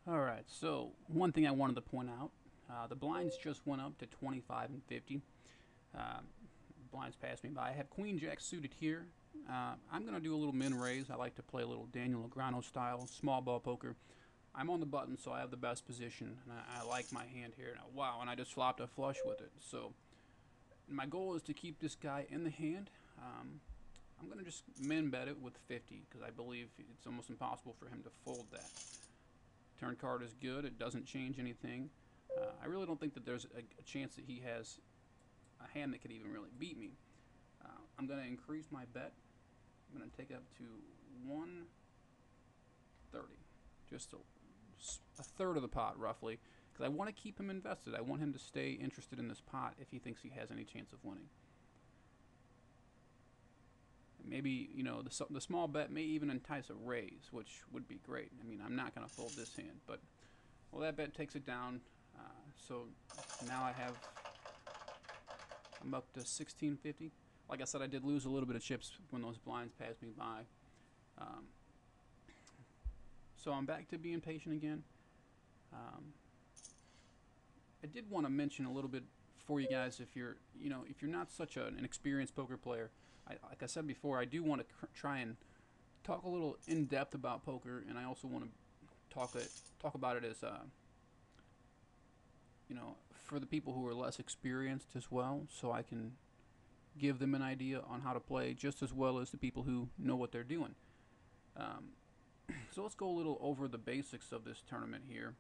Alright, so one thing I wanted to point out, the blinds just went up to 25 and 50. Uh, Blinds passed me by. I have Queen Jack suited here. I'm going to do a little min raise. I like to play a little Daniel Negreanu style, small ball poker. I'm on the button, so I have the best position, and I like my hand here. Now, wow, and I just flopped a flush with it. So my goal is to keep this guy in the hand. I'm going to just min bet it with 50 because I believe it's almost impossible for him to fold that. Turn card is good. It doesn't change anything. I really don't think that there's a chance that he has a hand that could even really beat me. I'm going to increase my bet. I'm going to take it up to 130, just a third of the pot roughly, because I want to keep him invested. I want him to stay interested in this pot if he thinks he has any chance of winning. Maybe the small bet may even entice a raise, which would be great. I mean, I'm not going to fold this hand, but well, that bet takes it down. So now I'm up to 1650. Like I said, I did lose a little bit of chips when those blinds passed me by. Um, so I'm back to being patient again. Um, I did want to mention a little bit for you guys if you're not such an experienced poker player. Like I said before, I do want to try and talk a little in depth about poker, and I also want to talk about it as for the people who are less experienced as well, so I can give them an idea on how to play just as well as the people who know what they're doing. Um, so let's go a little over the basics of this tournament here.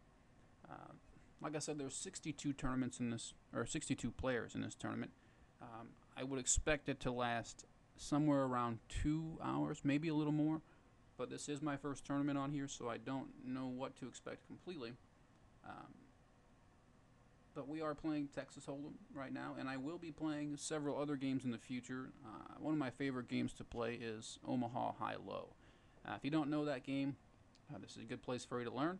Uh, like I said, there's 62 tournaments in this, or 62 players in this tournament. I would expect it to last somewhere around 2 hours, maybe a little more. But this is my first tournament on here, so I don't know what to expect completely. Um, but we are playing Texas Hold'em right now, and I will be playing several other games in the future. One of my favorite games to play is Omaha High Low. If you don't know that game, this is a good place for you to learn.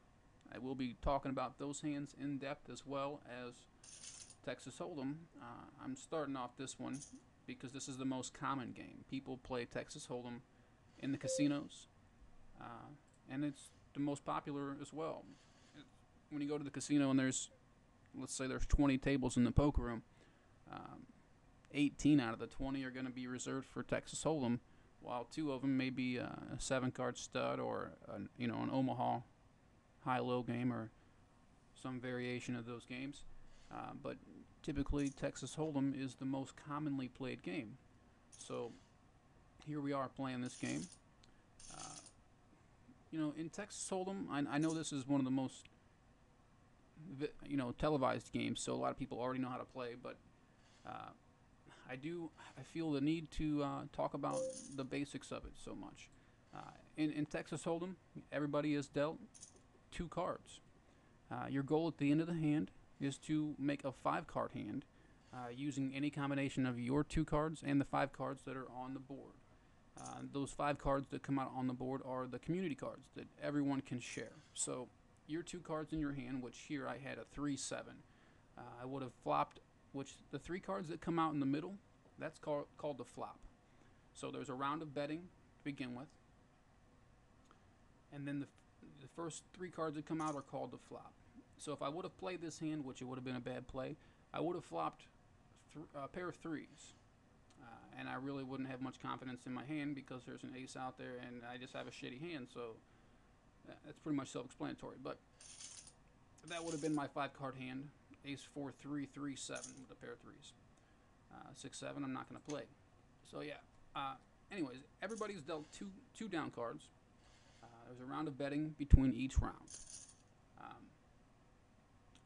I will be talking about those hands in depth as well as Texas Hold'em. I'm starting off this one because this is the most common game. People play Texas Hold'em in the casinos, and it's the most popular as well. When you go to the casino and let's say there's 20 tables in the poker room, um, 18 out of the 20 are going to be reserved for Texas Hold'em, while two of them may be a 7-card stud or an Omaha high-low game or some variation of those games. But typically, Texas Hold'em is the most commonly played game. So here we are playing this game. Uh, in Texas Hold'em, I know this is one of the most televised games, so a lot of people already know how to play. But uh, I feel the need to talk about the basics of it so much. In Texas Hold'em, everybody is dealt 2 cards. Your goal at the end of the hand is to make a 5-card hand using any combination of your 2 cards and the 5 cards that are on the board. Those 5 cards that come out on the board are the community cards that everyone can share. So your 2 cards in your hand, which here I had a 3-7. I would have flopped, which the 3 cards that come out in the middle, that's called the flop. So there's a round of betting to begin with, and then the first 3 cards that come out are called the flop. So if I would have played this hand, which it would have been a bad play, I would have flopped a pair of threes. And I really wouldn't have much confidence in my hand because there's an ace out there and I just have a shitty hand. So that's pretty much self-explanatory. But that would have been my 5-card hand. Ace 4 3 3 7 with a pair of threes. 6 7 I'm not going to play. So yeah. Anyways, everybody's dealt two down cards. There's a round of betting between each round. Um,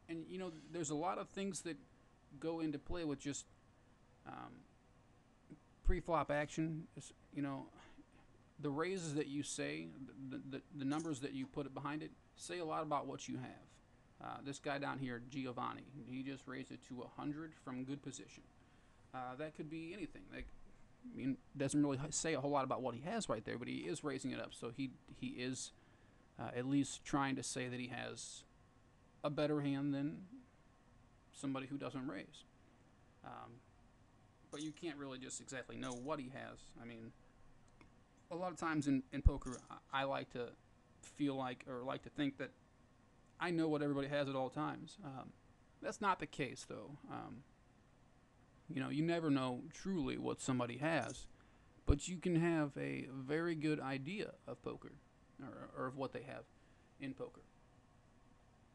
and there's a lot of things that go into play with just pre-flop action. The raises that you say, the numbers that you put behind it, say a lot about what you have. This guy down here, Giovanni, he just raised it to 100 from good position. That could be anything. Doesn't really say a whole lot about what he has right there, but he is raising it up, so he is at least trying to say that he has a better hand than somebody who doesn't raise. But you can't really just exactly know what he has. I mean, a lot of times in poker, I like to feel like, or like to think that I know what everybody has at all times. That's not the case, though. You never know truly what somebody has, but you can have a very good idea of poker, or of what they have in poker.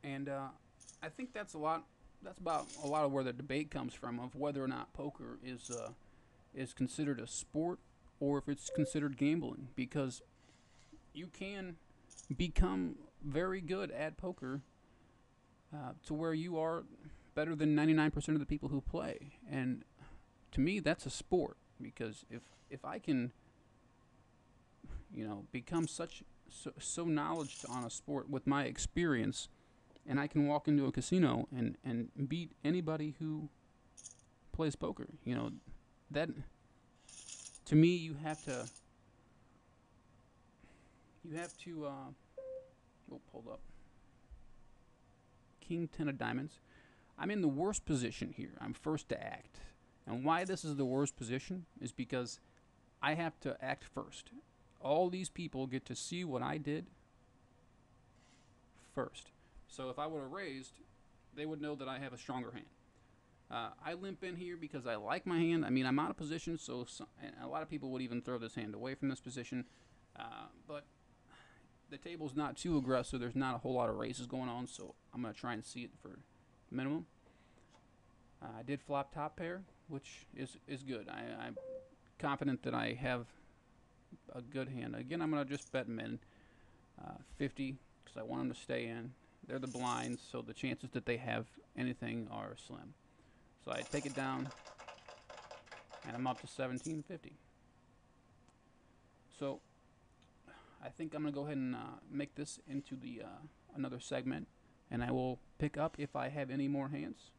And I think that's a lot. That's about a lot of where the debate comes from of whether or not poker is considered a sport or if it's considered gambling, because you can become very good at poker to where you are better than 99% of the people who play. And to me, that's a sport, because if I can, become so knowledgeable on a sport with my experience, and I can walk into a casino and beat anybody who plays poker, that to me you have to oh, hold up. King 10 of diamonds. I'm in the worst position here. I'm first to act. And why this is the worst position is because I have to act first. All these people get to see what I did first. So if I would have raised, they would know that I have a stronger hand. I limp in here because I like my hand. I mean, I'm out of position, and a lot of people would even throw this hand away from this position. But the table's not too aggressive. There's not a whole lot of raises going on, so I'm going to try and see it for minimum. I did flop top pair, which is good. I'm confident that I have a good hand. Again, I'm going to just bet min 50 because I want them to stay in. They're the blinds, so the chances that they have anything are slim. So I take it down, and I'm up to 1750. So I think I'm going to go ahead and make this into the another segment, and I will pick up if I have any more hands.